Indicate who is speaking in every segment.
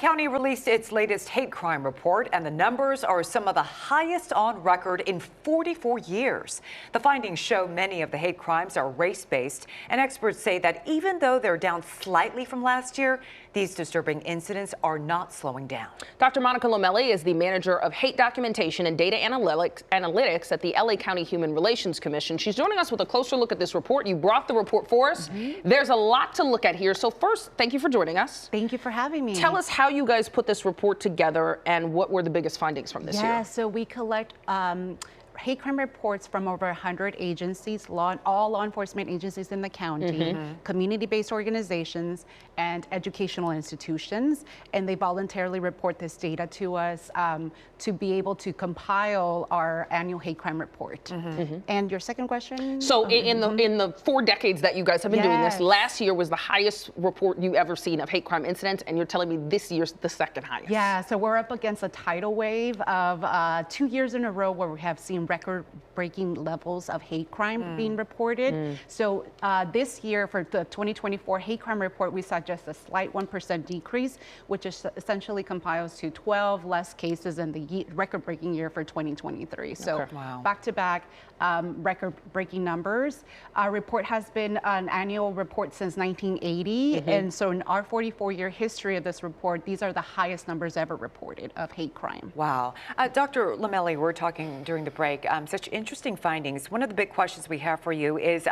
Speaker 1: County released its latest hate crime report, and the numbers are some of the highest on record in 44 years. The findings show many of the hate crimes are race-based, and experts say that even though they're down slightly from last year, these disturbing incidents are not slowing down.
Speaker 2: Dr. Monica Lomeli is the manager of hate documentation and data analytics at the LA County Human Relations Commission. She's joining us with a closer look at this report. You brought the report for us. There's a lot to look at here. So first, thank you for joining us.
Speaker 3: Thank you for having me.
Speaker 2: Tell us how you guys put this report together and what were the biggest findings from this year.
Speaker 3: Yeah, so we collect hate crime reports from over 100 agencies, all law enforcement agencies in the county, community-based organizations, and educational institutions. And they voluntarily report this data to us to be able to compile our annual hate crime report. And your second question?
Speaker 2: So in the 4 decades that you guys have been doing this, last year was the highest report you ever seen of hate crime incidents, and you're telling me this year's the second highest.
Speaker 3: Yeah, so we're up against a tidal wave of 2 years in a row where we have seen record-breaking levels of hate crime being reported. So this year for the 2024 hate crime report, we saw just a slight 1% decrease, which is essentially compiles to 12 less cases in the record-breaking year for 2023. So back-to-back record-breaking numbers. Our report has been an annual report since 1980, and so in our 44-year history of this report, these are the highest numbers ever reported of hate crime.
Speaker 1: Wow. Dr. Lomeli, we're talking during the break. Such interesting findings. One of the big questions we have for you is,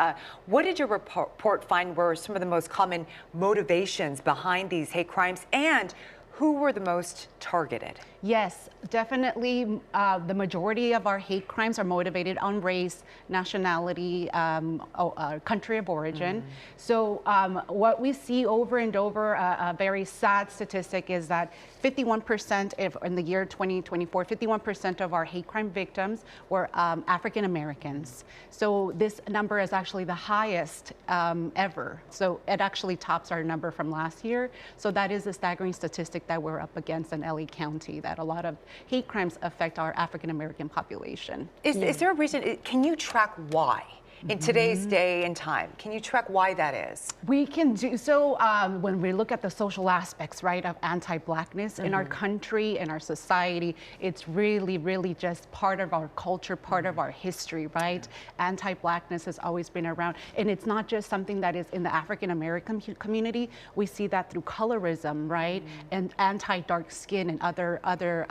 Speaker 1: what did your report find were some of the most common motivations behind these hate crimes, and who were the most targeted?
Speaker 3: Yes, definitely. The majority of our hate crimes are motivated on race, nationality, country of origin. So what we see over and over, a very sad statistic, is that 51% in the year 2024, 51% of our hate crime victims were African Americans. So this number is actually the highest ever. So it actually tops our number from last year. So that is a staggering statistic that we're up against in LA County, that a lot of hate crimes affect our African American population.
Speaker 1: Is there a reason? Can you track why? In today's day and time, can you track why that is?
Speaker 3: We can do so when we look at the social aspects, right, of anti-Blackness in our country, in our society. It's really, really just part of our culture, part of our history, right? Anti-Blackness has always been around, and it's not just something that is in the African American community. We see that through colorism, right, and anti-dark skin and other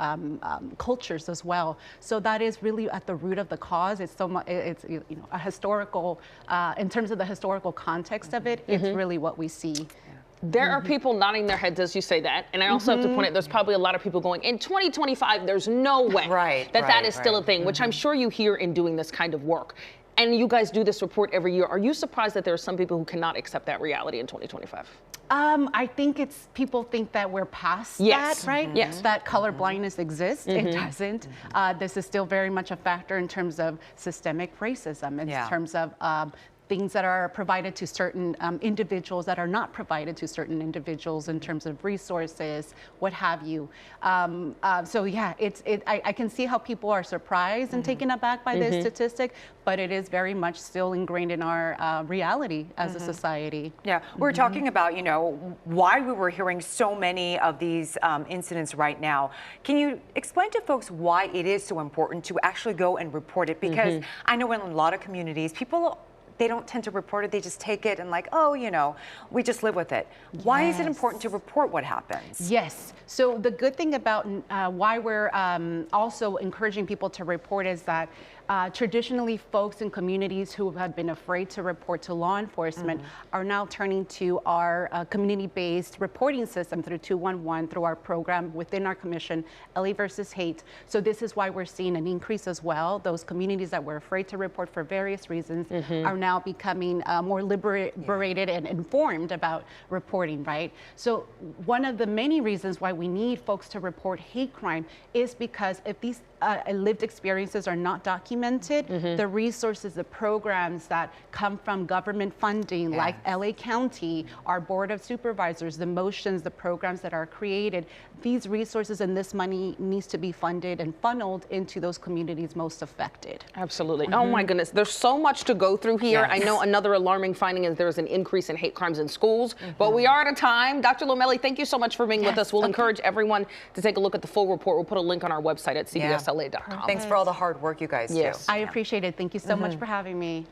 Speaker 3: cultures as well. So that is really at the root of the cause. It's so much. It's a historical. In terms of the historical context of it, it's really what we see.
Speaker 2: There are people nodding their heads as you say that, and I also have to point out there's probably a lot of people going, in 2025, there's no way that is still a thing, which I'm sure you hear in doing this kind of work. And you guys do this report every year. Are you surprised that there are some people who cannot accept that reality in 2025?
Speaker 3: I think it's people think that we're past that, right? Yes. That color blindness exists. It doesn't. This is still very much a factor in terms of systemic racism, in terms of things that are provided to certain individuals that are not provided to certain individuals in terms of resources, what have you. So yeah, I can see how people are surprised and taken aback by this statistic, but it is very much still ingrained in our reality as a society.
Speaker 1: Yeah, we're talking about, why we were hearing so many of these incidents right now. Can you explain to folks why it is so important to actually go and report it? Because I know in a lot of communities, they don't tend to report it. They just take it and we just live with it. Why is it important to report what happens?
Speaker 3: Yes. So the good thing about why we're also encouraging people to report is that traditionally folks in communities who have been afraid to report to law enforcement are now turning to our community-based reporting system through 211, through our program within our commission, LA versus Hate. So this is why we're seeing an increase as well. Those communities that were afraid to report for various reasons are now becoming more liberated and informed about reporting, right? So one of the many reasons why we need folks to report hate crime is because if these lived experiences are not documented, the resources, the programs that come from government funding, like LA County, our Board of Supervisors, the motions, the programs that are created, these resources and this money needs to be funded and funneled into those communities most affected.
Speaker 2: Absolutely. Oh my goodness, there's so much to go through here.
Speaker 1: Yes.
Speaker 2: I know another alarming finding is there's an increase in hate crimes in schools, but we are out of time. Dr. Lomeli, thank you so much for being with us. We'll encourage everyone to take a look at the full report. We'll put a link on our website at cbsla.com.
Speaker 1: Thanks for all the hard work you guys do.
Speaker 3: I appreciate it. Thank you so much for having me.